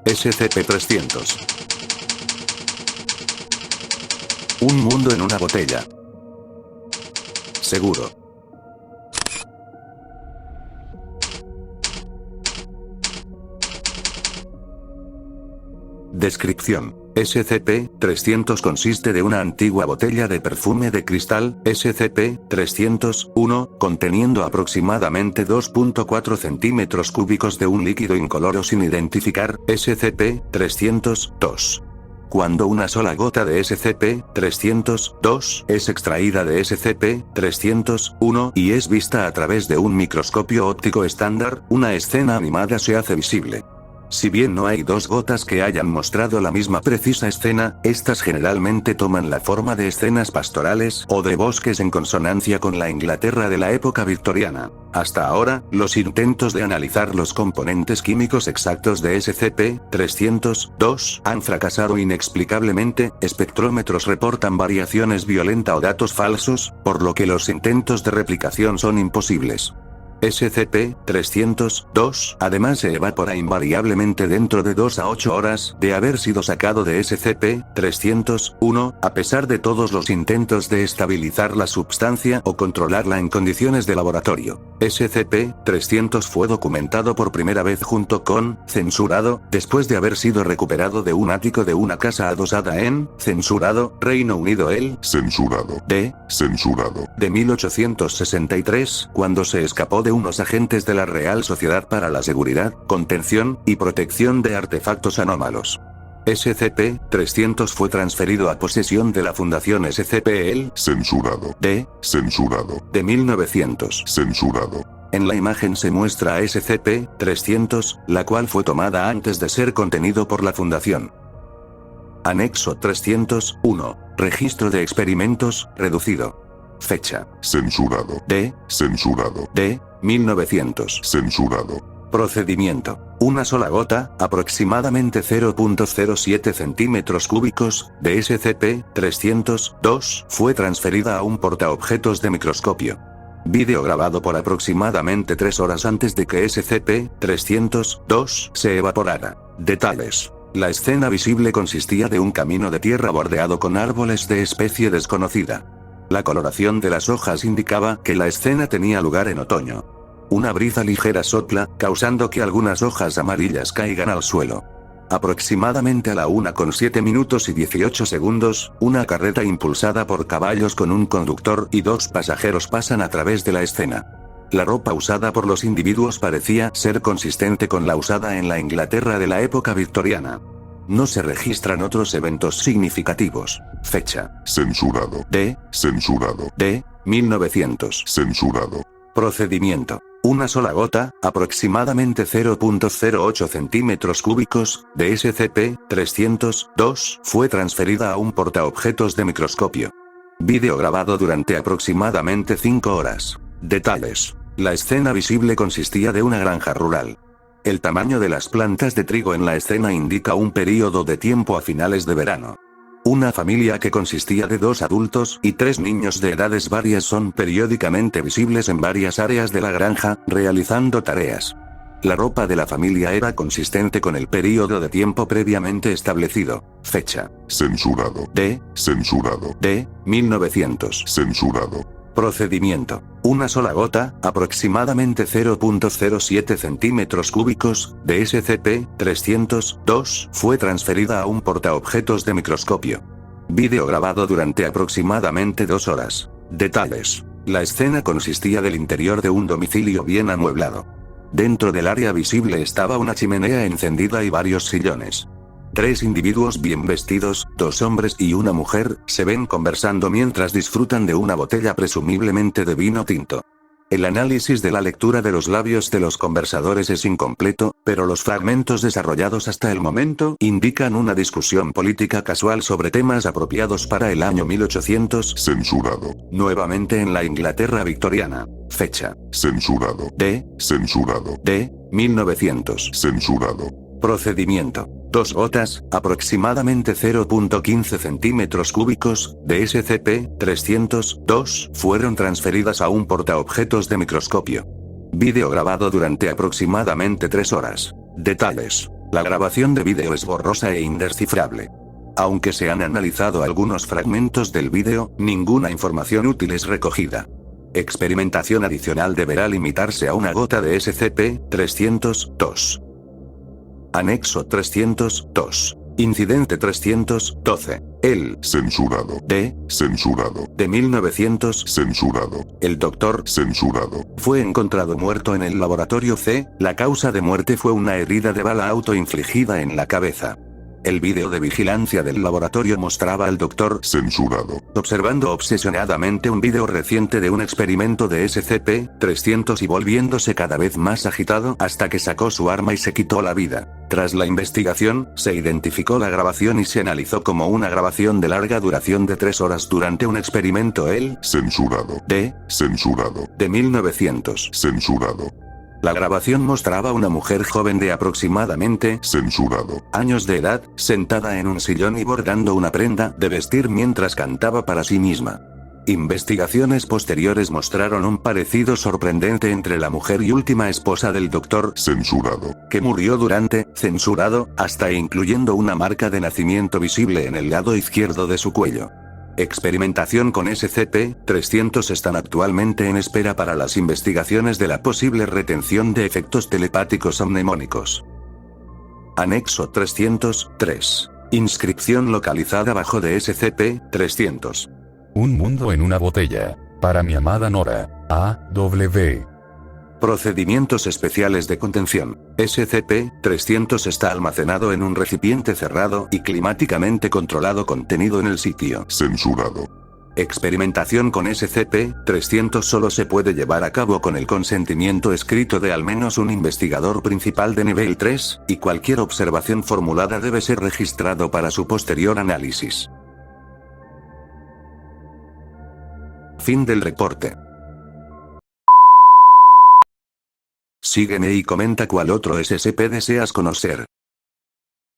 SCP-300. Un mundo en una botella. Seguro. Descripción. SCP-300 consiste de una antigua botella de perfume de cristal, SCP-301, conteniendo aproximadamente 2.4 centímetros cúbicos de un líquido incoloro sin identificar, SCP-302. Cuando una sola gota de SCP-302 es extraída de SCP-301 y es vista a través de un microscopio óptico estándar, una escena animada se hace visible. Si bien no hay dos gotas que hayan mostrado la misma precisa escena, estas generalmente toman la forma de escenas pastorales o de bosques en consonancia con la Inglaterra de la época victoriana. Hasta ahora, los intentos de analizar los componentes químicos exactos de SCP-302 han fracasado inexplicablemente. Espectrómetros reportan variaciones violentas o datos falsos, por lo que los intentos de replicación son imposibles. SCP-302 además se evapora invariablemente dentro de 2 a 8 horas de haber sido sacado de SCP-301, a pesar de todos los intentos de estabilizar la sustancia o controlarla en condiciones de laboratorio. SCP-300 fue documentado por primera vez junto con Censurado, después de haber sido recuperado de un ático de una casa adosada en Censurado, Reino Unido. El Censurado de 1863, cuando se escapó de unos agentes de la Real Sociedad para la Seguridad, Contención y Protección de Artefactos Anómalos. SCP-300 fue transferido a posesión de la Fundación SCP el Censurado de 1900. Censurado. En la imagen se muestra a SCP-300, la cual fue tomada antes de ser contenido por la Fundación. Anexo 301. Registro de experimentos, reducido. Fecha. Censurado de 1900. Censurado. Procedimiento. Una sola gota, aproximadamente 0.07 centímetros cúbicos, de SCP-302, fue transferida a un portaobjetos de microscopio. Vídeo grabado por aproximadamente 3 horas antes de que SCP-302 se evaporara. Detalles. La escena visible consistía de un camino de tierra bordeado con árboles de especie desconocida. La coloración de las hojas indicaba que la escena tenía lugar en otoño. Una brisa ligera sopla, causando que algunas hojas amarillas caigan al suelo. Aproximadamente a la 1:07:18, una carreta impulsada por caballos con un conductor y 2 pasajeros pasan a través de la escena. La ropa usada por los individuos parecía ser consistente con la usada en la Inglaterra de la época victoriana. No se registran otros eventos significativos. Fecha. Censurado de 1900. Censurado. Procedimiento. Una sola gota, aproximadamente 0.08 centímetros cúbicos, de SCP-302, fue transferida a un portaobjetos de microscopio. Vídeo grabado durante aproximadamente 5 horas. Detalles. La escena visible consistía de una granja rural. El tamaño de las plantas de trigo en la escena indica un período de tiempo a finales de verano. Una familia que consistía de 2 adultos y 3 niños de edades varias son periódicamente visibles en varias áreas de la granja, realizando tareas. La ropa de la familia era consistente con el período de tiempo previamente establecido. Fecha. Censurado de 1900. Censurado. Procedimiento. Una sola gota, aproximadamente 0.07 centímetros cúbicos, de SCP-302, fue transferida a un portaobjetos de microscopio. Vídeo grabado durante aproximadamente 2 horas. Detalles. La escena consistía del interior de un domicilio bien amueblado. Dentro del área visible estaba una chimenea encendida y varios sillones. 3 individuos bien vestidos, 2 hombres y una mujer, se ven conversando mientras disfrutan de una botella presumiblemente de vino tinto. El análisis de la lectura de los labios de los conversadores es incompleto, pero los fragmentos desarrollados hasta el momento indican una discusión política casual sobre temas apropiados para el año 1800. Censurado. Nuevamente en la Inglaterra victoriana. Fecha. Censurado de 1900. Censurado. Procedimiento. 2 gotas, aproximadamente 0.15 centímetros cúbicos, de SCP-302, fueron transferidas a un portaobjetos de microscopio. Vídeo grabado durante aproximadamente 3 horas. Detalles. La grabación de vídeo es borrosa e indescifrable. Aunque se han analizado algunos fragmentos del vídeo, ninguna información útil es recogida. Experimentación adicional deberá limitarse a una gota de SCP-302. Anexo 302. Incidente 312. El Censurado. D. Censurado. de 1900. Censurado. El doctor Censurado. fue encontrado muerto en el laboratorio C. La causa de muerte fue una herida de bala autoinfligida en la cabeza. El vídeo de vigilancia del laboratorio mostraba al doctor Censurado. observando obsesionadamente un vídeo reciente de un experimento de SCP-300 y volviéndose cada vez más agitado hasta que sacó su arma y se quitó la vida. Tras la investigación, se identificó la grabación y se analizó como una grabación de larga duración de 3 horas durante un experimento Censurado. D. Censurado. de 1900. Censurado. La grabación mostraba a una mujer joven de aproximadamente Censurado. años de edad, sentada en un sillón y bordando una prenda de vestir mientras cantaba para sí misma. Investigaciones posteriores mostraron un parecido sorprendente entre la mujer y última esposa del doctor, Censurado. que murió durante, censurado, hasta e incluyendo una marca de nacimiento visible en el lado izquierdo de su cuello. Experimentación con SCP-300 están actualmente en espera para las investigaciones de la posible retención de efectos telepáticos mnemónicos. Anexo 303. Inscripción localizada bajo de SCP-300. Un mundo en una botella. Para mi amada Nora. A.W. Procedimientos especiales de contención. SCP-300 está almacenado en un recipiente cerrado y climáticamente controlado contenido en el sitio. Censurado. Experimentación con SCP-300 solo se puede llevar a cabo con el consentimiento escrito de al menos un investigador principal de nivel 3, y cualquier observación formulada debe ser registrado para su posterior análisis. Fin del reporte. Sígueme y comenta cuál otro SCP deseas conocer.